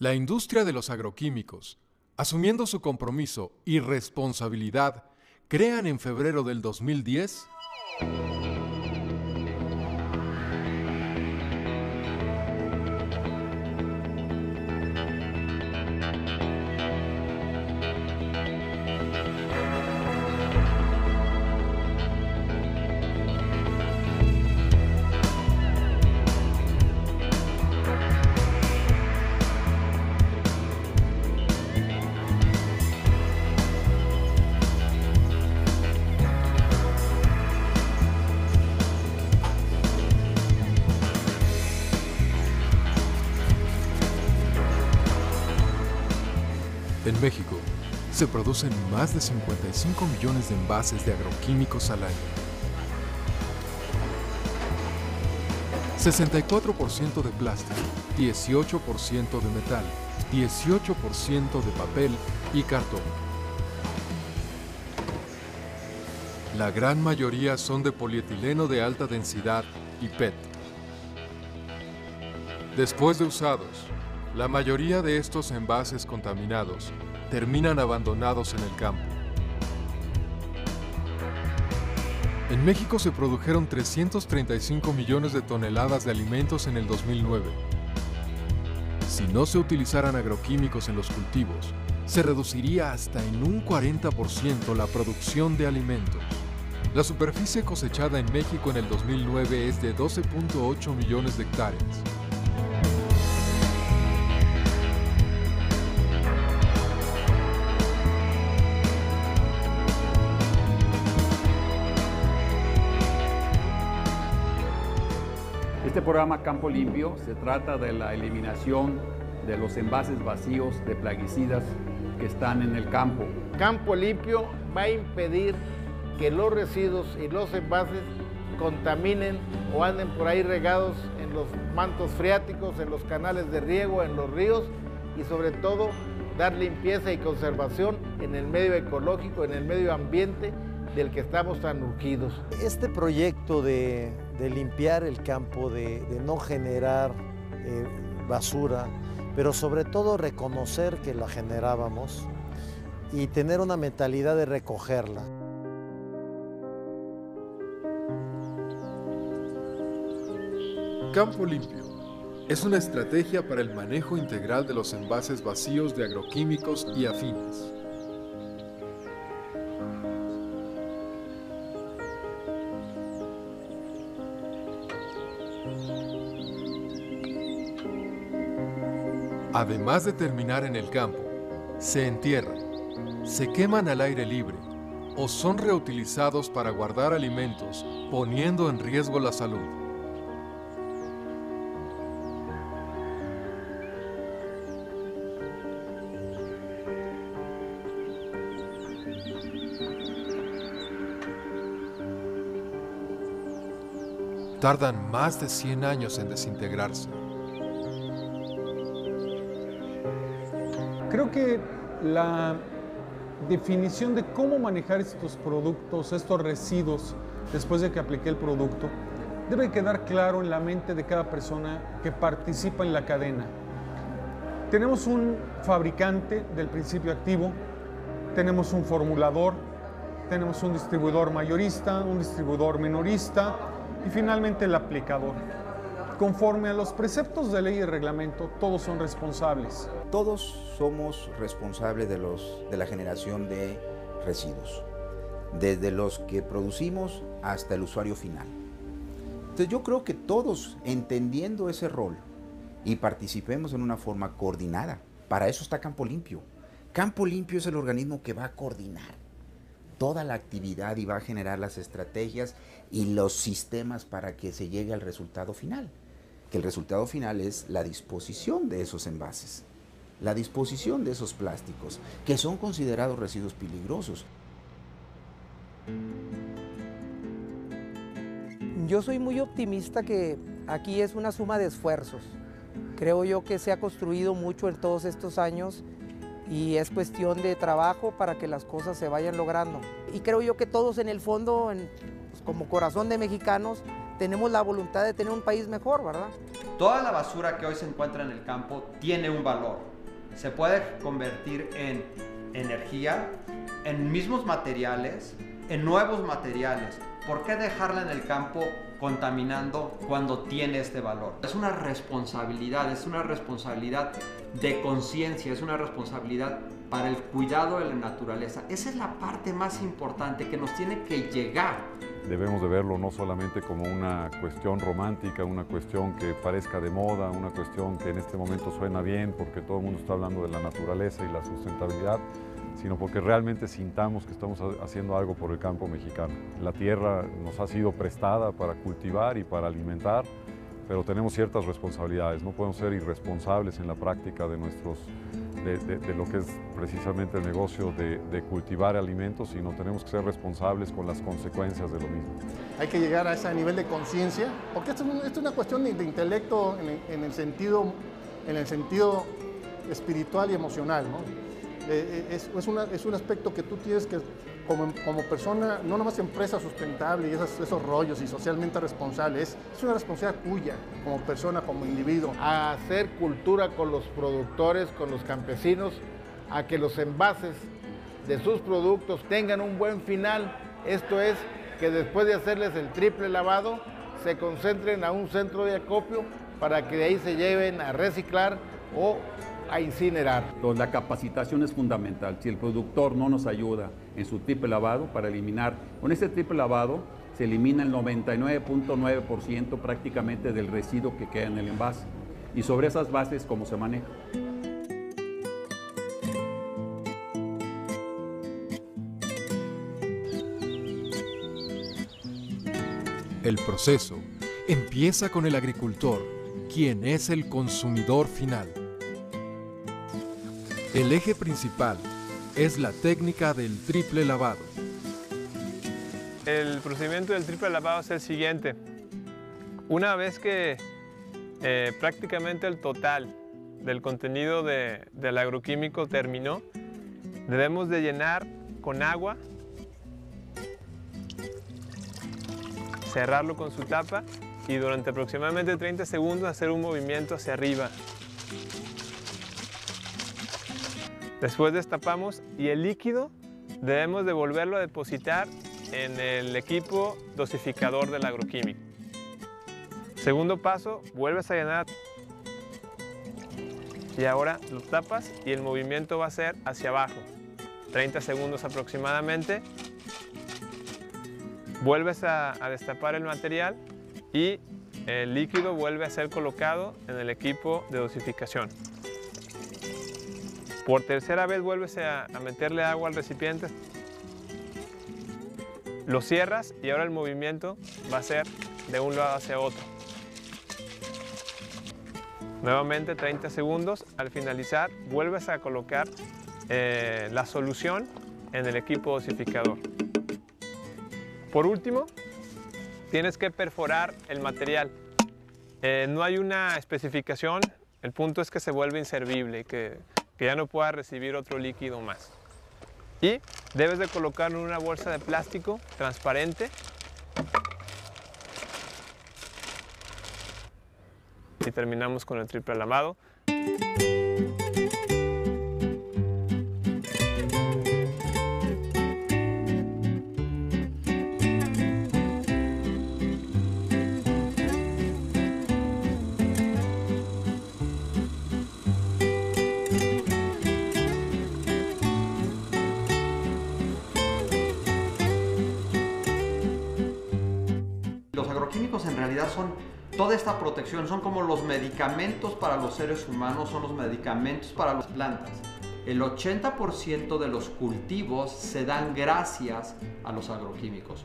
La industria de los agroquímicos, asumiendo su compromiso y responsabilidad, crean en febrero del 2010 En México, se producen más de 55 millones de envases de agroquímicos al año. 64% de plástico, 18% de metal, 18% de papel y cartón. La gran mayoría son de polietileno de alta densidad y PET. Después de usados, la mayoría de estos envases contaminados terminan abandonados en el campo. En México se produjeron 335 millones de toneladas de alimentos en el 2009. Si no se utilizaran agroquímicos en los cultivos, se reduciría hasta en un 40% la producción de alimentos. La superficie cosechada en México en el 2009 es de 12.8 millones de hectáreas. Este programa Campo Limpio se trata de la eliminación de los envases vacíos de plaguicidas que están en el campo. Campo Limpio va a impedir que los residuos y los envases contaminen o anden por ahí regados en los mantos freáticos, en los canales de riego, en los ríos y sobre todo dar limpieza y conservación en el medio ecológico, en el medio ambiente del que estamos tan urgidos. Este proyecto de limpiar el campo, de no generar basura, pero sobre todo reconocer que la generábamos y tener una mentalidad de recogerla. Campo Limpio es una estrategia para el manejo integral de los envases vacíos de agroquímicos y afines. Además de terminar en el campo, se entierran, se queman al aire libre o son reutilizados para guardar alimentos, poniendo en riesgo la salud. Tardan más de 100 años en desintegrarse. Creo que la definición de cómo manejar estos productos, estos residuos, después de que apliqué el producto, debe quedar claro en la mente de cada persona que participa en la cadena. Tenemos un fabricante del principio activo, tenemos un formulador, tenemos un distribuidor mayorista, un distribuidor minorista y finalmente el aplicador. Conforme a los preceptos de ley y reglamento, todos son responsables. Todos somos responsables de la generación de residuos, desde los que producimos hasta el usuario final. Entonces yo creo que todos, entendiendo ese rol y participemos en una forma coordinada, para eso está Campo Limpio. Campo Limpio es el organismo que va a coordinar toda la actividad y va a generar las estrategias y los sistemas para que se llegue al resultado final. Que el resultado final es la disposición de esos envases, la disposición de esos plásticos, que son considerados residuos peligrosos. Yo soy muy optimista que aquí es una suma de esfuerzos. Creo yo que se ha construido mucho en todos estos años y es cuestión de trabajo para que las cosas se vayan logrando. Y creo yo que todos en el fondo, pues como corazón de mexicanos, tenemos la voluntad de tener un país mejor, ¿verdad? Toda la basura que hoy se encuentra en el campo tiene un valor. Se puede convertir en energía, en mismos materiales, en nuevos materiales. ¿Por qué dejarla en el campo contaminando cuando tiene este valor? Es una responsabilidad de conciencia, es una responsabilidad para el cuidado de la naturaleza. Esa es la parte más importante que nos tiene que llegar. Debemos de verlo no solamente como una cuestión romántica, una cuestión que parezca de moda, una cuestión que en este momento suena bien porque todo el mundo está hablando de la naturaleza y la sustentabilidad, sino porque realmente sintamos que estamos haciendo algo por el campo mexicano. La tierra nos ha sido prestada para cultivar y para alimentar, pero tenemos ciertas responsabilidades. No podemos ser irresponsables en la práctica de lo que es precisamente el negocio de cultivar alimentos, sino tenemos que ser responsables con las consecuencias de lo mismo. Hay que llegar a ese nivel de conciencia, porque esto es una cuestión de intelecto en el sentido espiritual y emocional, ¿no? Es un aspecto que tú tienes que, como persona, no nomás empresa sustentable y esos rollos y socialmente responsable, es una responsabilidad tuya como persona, como individuo. A hacer cultura con los productores, con los campesinos, a que los envases de sus productos tengan un buen final. Esto es, que después de hacerles el triple lavado, se concentren a un centro de acopio para que de ahí se lleven a reciclar o a incinerar. Entonces, la capacitación es fundamental. Si el productor no nos ayuda en su triple lavado para eliminar, con ese triple lavado se elimina el 99.9% prácticamente del residuo que queda en el envase. Y sobre esas bases, ¿cómo se maneja? El proceso empieza con el agricultor, quien es el consumidor final. El eje principal es la técnica del triple lavado. El procedimiento del triple lavado es el siguiente. Una vez que prácticamente el total del contenido del agroquímico terminó, debemos de llenar con agua, cerrarlo con su tapa y durante aproximadamente 30 segundos hacer un movimiento hacia arriba. Después destapamos y el líquido debemos de volverlo a depositar en el equipo dosificador del agroquímico. Segundo paso, vuelves a llenar y ahora lo tapas y el movimiento va a ser hacia abajo, 30 segundos aproximadamente. Vuelves a destapar el material y el líquido vuelve a ser colocado en el equipo de dosificación. Por tercera vez vuelves a meterle agua al recipiente, lo cierras y ahora el movimiento va a ser de un lado hacia otro. Nuevamente 30 segundos, al finalizar vuelves a colocar la solución en el equipo dosificador. Por último, tienes que perforar el material. No hay una especificación, el punto es que se vuelve inservible y que ya no pueda recibir otro líquido más. Y debes de colocarlo en una bolsa de plástico transparente. Y terminamos con el triple lavado. Los agroquímicos en realidad son toda esta protección, son como los medicamentos para los seres humanos, son los medicamentos para las plantas. El 80% de los cultivos se dan gracias a los agroquímicos.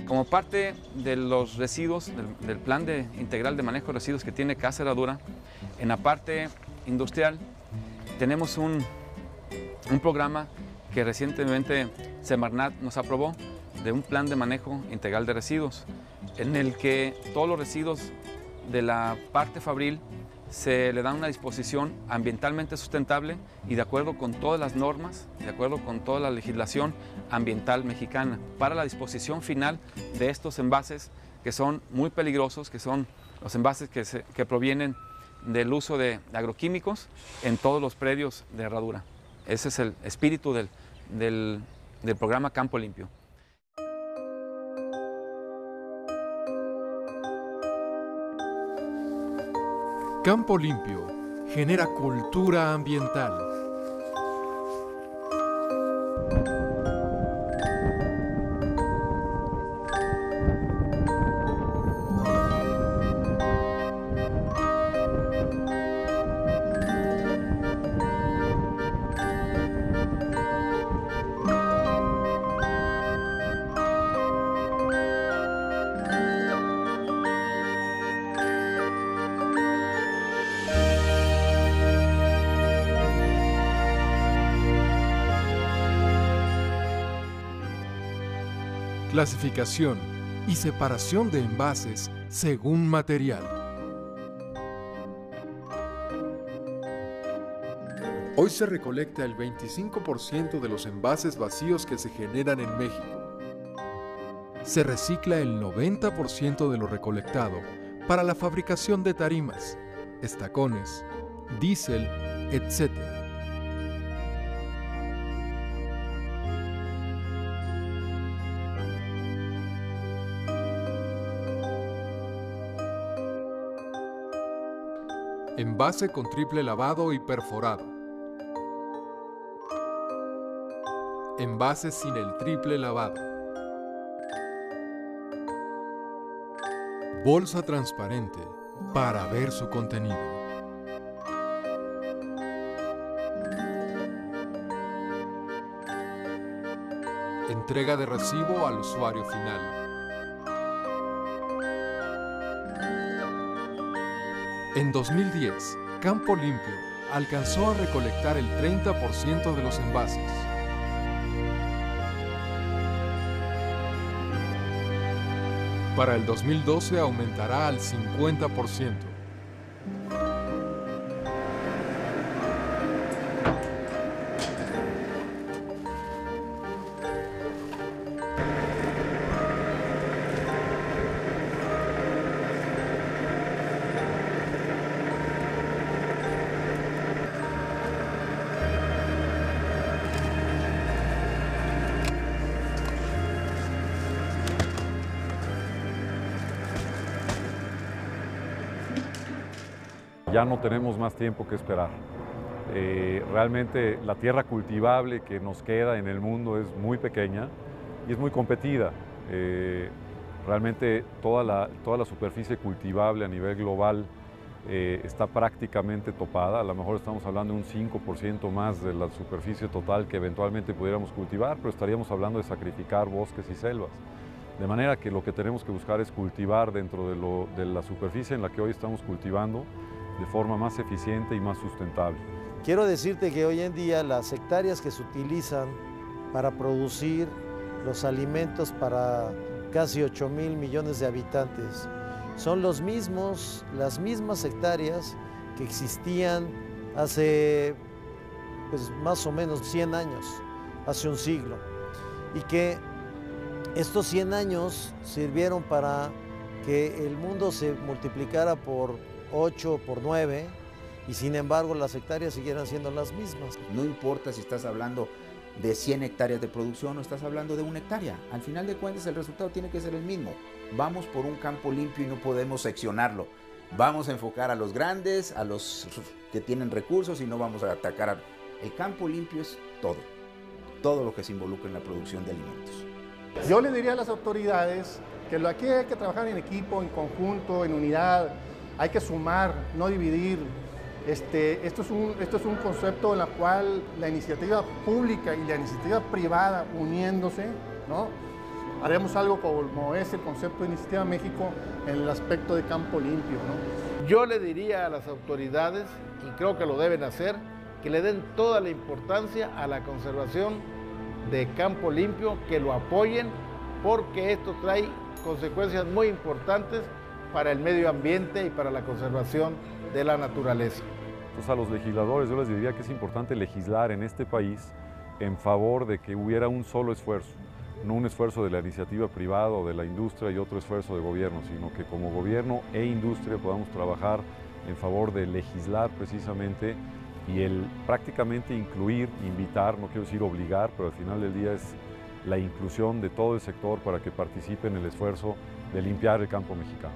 Como parte de los residuos, del plan integral de manejo de residuos que tiene Casa Herradura, en la parte industrial tenemos un programa que recientemente Semarnat nos aprobó, de un plan de manejo integral de residuos, en el que todos los residuos de la parte fabril se le da una disposición ambientalmente sustentable y de acuerdo con todas las normas, de acuerdo con toda la legislación ambiental mexicana. Para la disposición final de estos envases que son muy peligrosos, que son los envases que provienen del uso de agroquímicos en todos los predios de Herradura. Ese es el espíritu del programa Campo Limpio. Campo Limpio genera cultura ambiental. Clasificación y separación de envases según material. Hoy se recolecta el 25% de los envases vacíos que se generan en México. Se recicla el 90% de lo recolectado para la fabricación de tarimas, estacones, diésel, etc. Envase con triple lavado y perforado. Envase sin el triple lavado. Bolsa transparente para ver su contenido. Entrega de recibo al usuario final. En 2010, Campo Limpio alcanzó a recolectar el 30% de los envases. Para el 2012 aumentará al 50%. Ya no tenemos más tiempo que esperar. Realmente la tierra cultivable que nos queda en el mundo es muy pequeña y es muy competida. Realmente toda la superficie cultivable a nivel global está prácticamente topada. A lo mejor estamos hablando de un 5% más de la superficie total que eventualmente pudiéramos cultivar, pero estaríamos hablando de sacrificar bosques y selvas. De manera que lo que tenemos que buscar es cultivar dentro de la superficie en la que hoy estamos cultivando de forma más eficiente y más sustentable. Quiero decirte que hoy en día las hectáreas que se utilizan para producir los alimentos para casi 8,000 millones de habitantes son las mismas hectáreas que existían hace pues, más o menos 100 años, hace un siglo, y que estos 100 años sirvieron para que el mundo se multiplicara por 8, por 9, y sin embargo las hectáreas siguieran siendo las mismas. No importa si estás hablando de 100 hectáreas de producción o estás hablando de 1 hectárea. Al final de cuentas el resultado tiene que ser el mismo. Vamos por un campo limpio y no podemos seccionarlo. Vamos a enfocar a los grandes, a los que tienen recursos y no vamos a atacar. El campo limpio es todo lo que se involucra en la producción de alimentos. Yo le diría a las autoridades que aquí hay que trabajar en equipo, en conjunto, en unidad. Hay que sumar, no dividir. Esto es un concepto en el cual la iniciativa pública y la iniciativa privada uniéndose, ¿no? Haremos algo como es el concepto de Iniciativa México en el aspecto de campo limpio, ¿no? Yo le diría a las autoridades, y creo que lo deben hacer, que le den toda la importancia a la conservación de campo limpio, que lo apoyen, porque esto trae consecuencias muy importantes para el medio ambiente y para la conservación de la naturaleza. Entonces a los legisladores yo les diría que es importante legislar en este país en favor de que hubiera un solo esfuerzo, no un esfuerzo de la iniciativa privada o de la industria y otro esfuerzo de gobierno, sino que como gobierno e industria podamos trabajar en favor de legislar precisamente y el prácticamente incluir, invitar, no quiero decir obligar, pero al final del día es la inclusión de todo el sector para que participe en el esfuerzo de limpiar el campo mexicano.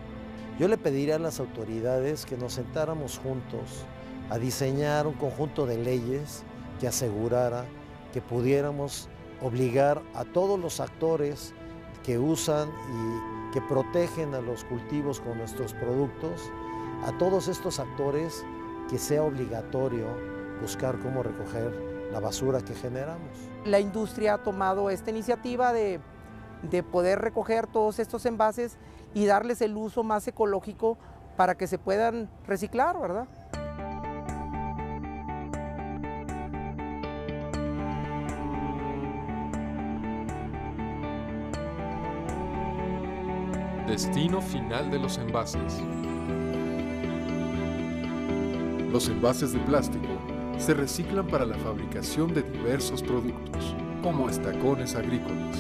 Yo le pediría a las autoridades que nos sentáramos juntos a diseñar un conjunto de leyes que asegurara que pudiéramos obligar a todos los actores que usan y que protegen a los cultivos con nuestros productos, a todos estos actores que sea obligatorio buscar cómo recoger la basura que generamos. La industria ha tomado esta iniciativa de poder recoger todos estos envases y darles el uso más ecológico para que se puedan reciclar, ¿verdad? Destino final de los envases. Los envases de plástico se reciclan para la fabricación de diversos productos, como estacones agrícolas.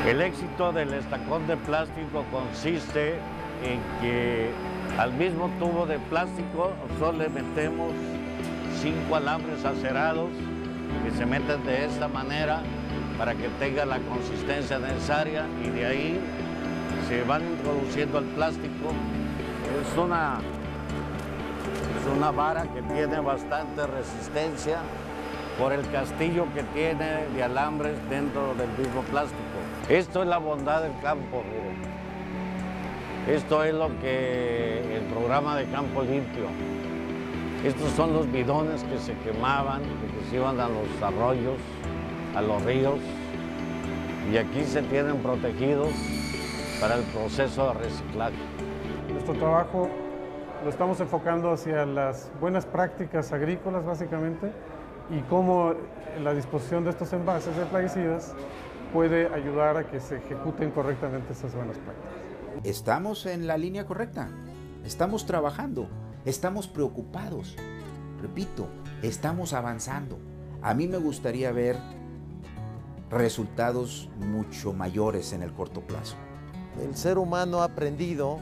El éxito del estacón de plástico consiste en que al mismo tubo de plástico solo le metemos 5 alambres acerados que se meten de esta manera para que tenga la consistencia necesaria y de ahí se van introduciendo el plástico. Es una vara que tiene bastante resistencia por el castillo que tiene de alambres dentro del mismo plástico. Esto es la bondad del campo, miren. Esto es lo que el programa de Campo Limpio. Estos son los bidones que se quemaban, que se iban a los arroyos, a los ríos, y aquí se tienen protegidos para el proceso de reciclaje. Nuestro trabajo lo estamos enfocando hacia las buenas prácticas agrícolas, básicamente, y cómo la disposición de estos envases de plaguicidas puede ayudar a que se ejecuten correctamente esas buenas prácticas. Estamos en la línea correcta, estamos trabajando, estamos preocupados, repito, estamos avanzando. A mí me gustaría ver resultados mucho mayores en el corto plazo. El ser humano ha aprendido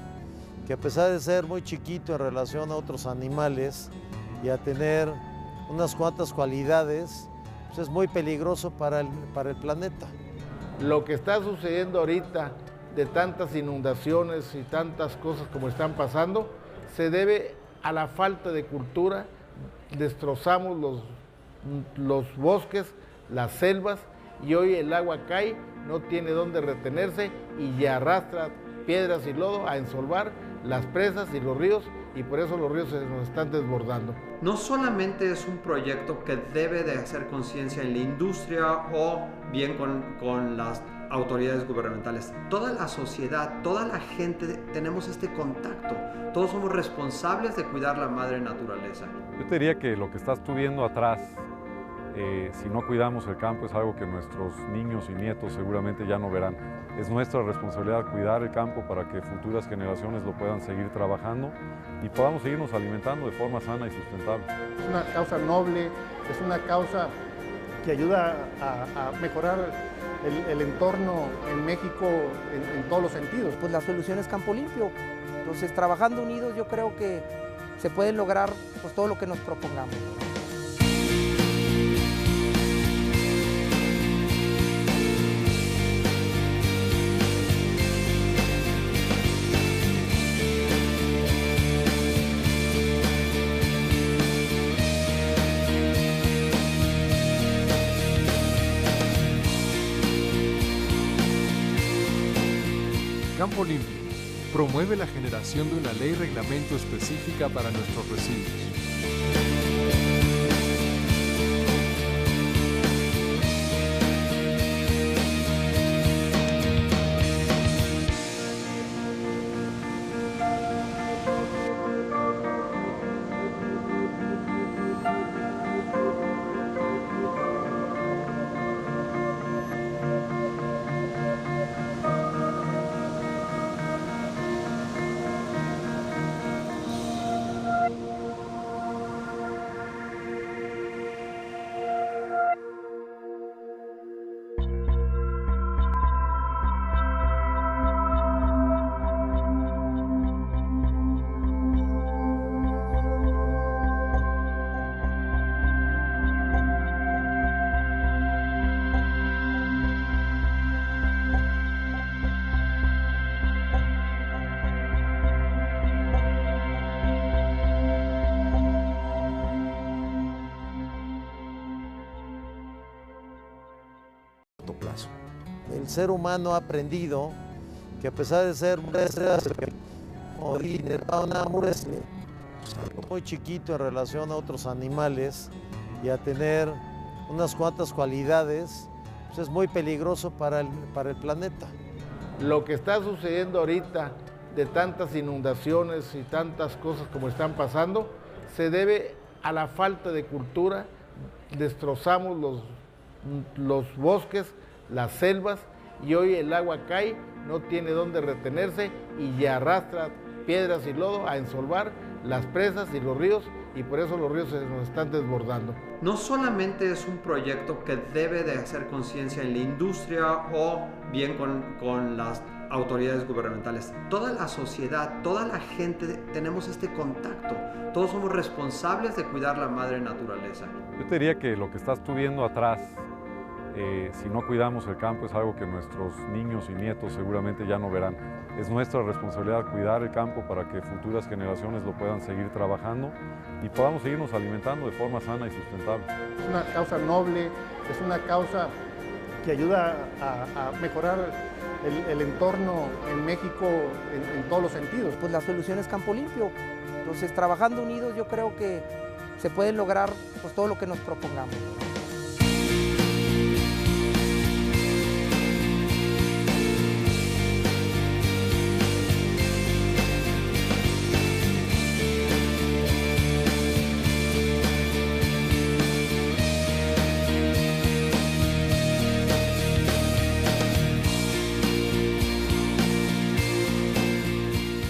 que a pesar de ser muy chiquito en relación a otros animales y a tener unas cuantas cualidades, pues es muy peligroso para el planeta. Lo que está sucediendo ahorita de tantas inundaciones y tantas cosas como están pasando, se debe a la falta de cultura. Destrozamos los bosques, las selvas, y hoy el agua cae, no tiene dónde retenerse y ya arrastra piedras y lodo a ensolvar las presas y los ríos, y por eso los ríos se nos están desbordando. No solamente es un proyecto que debe de hacer conciencia en la industria o bien con las autoridades gubernamentales. Toda la sociedad, toda la gente tenemos este contacto. Todos somos responsables de cuidar la madre naturaleza. Yo te diría que lo que estás tú viendo atrás, si no cuidamos el campo, es algo que nuestros niños y nietos seguramente ya no verán. Es nuestra responsabilidad cuidar el campo para que futuras generaciones lo puedan seguir trabajando y podamos seguirnos alimentando de forma sana y sustentable. Es una causa noble, es una causa que ayuda a mejorar el entorno en México en todos los sentidos. Pues la solución es Campo Limpio. Entonces, trabajando unidos, yo creo que se puede lograr pues, todo lo que nos propongamos. Campo Limpio promueve la generación de una ley reglamento específica para nuestros residuos. El ser humano ha aprendido que a pesar de ser muy chiquito en relación a otros animales y a tener unas cuantas cualidades, pues es muy peligroso para el planeta. Lo que está sucediendo ahorita de tantas inundaciones y tantas cosas como están pasando, se debe a la falta de cultura. Destrozamos los bosques, las selvas, y hoy el agua cae, no tiene dónde retenerse y ya arrastra piedras y lodo a ensolvar las presas y los ríos, y por eso los ríos se nos están desbordando. No solamente es un proyecto que debe de hacer conciencia en la industria o bien con las autoridades gubernamentales. Toda la sociedad, toda la gente tenemos este contacto. Todos somos responsables de cuidar la madre naturaleza. Yo te diría que lo que estás tú viendo atrás, si no cuidamos el campo, es algo que nuestros niños y nietos seguramente ya no verán. Es nuestra responsabilidad cuidar el campo para que futuras generaciones lo puedan seguir trabajando y podamos seguirnos alimentando de forma sana y sustentable. Es una causa noble, es una causa que ayuda a mejorar el entorno en México en todos los sentidos. Pues la solución es Campo Limpio. Entonces, trabajando unidos, yo creo que se puede lograr pues, todo lo que nos propongamos.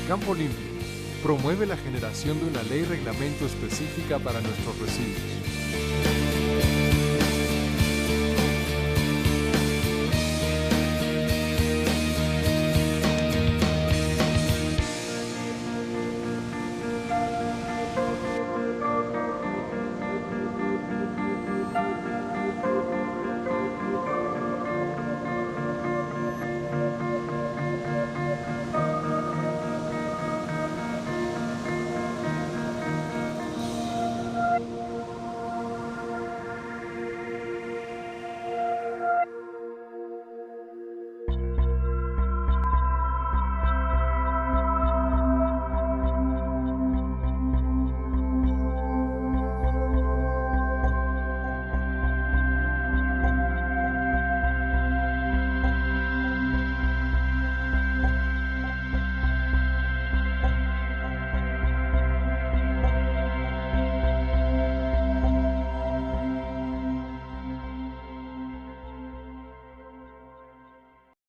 Campo Limpio promueve la generación de una ley reglamento específica para nuestros residuos.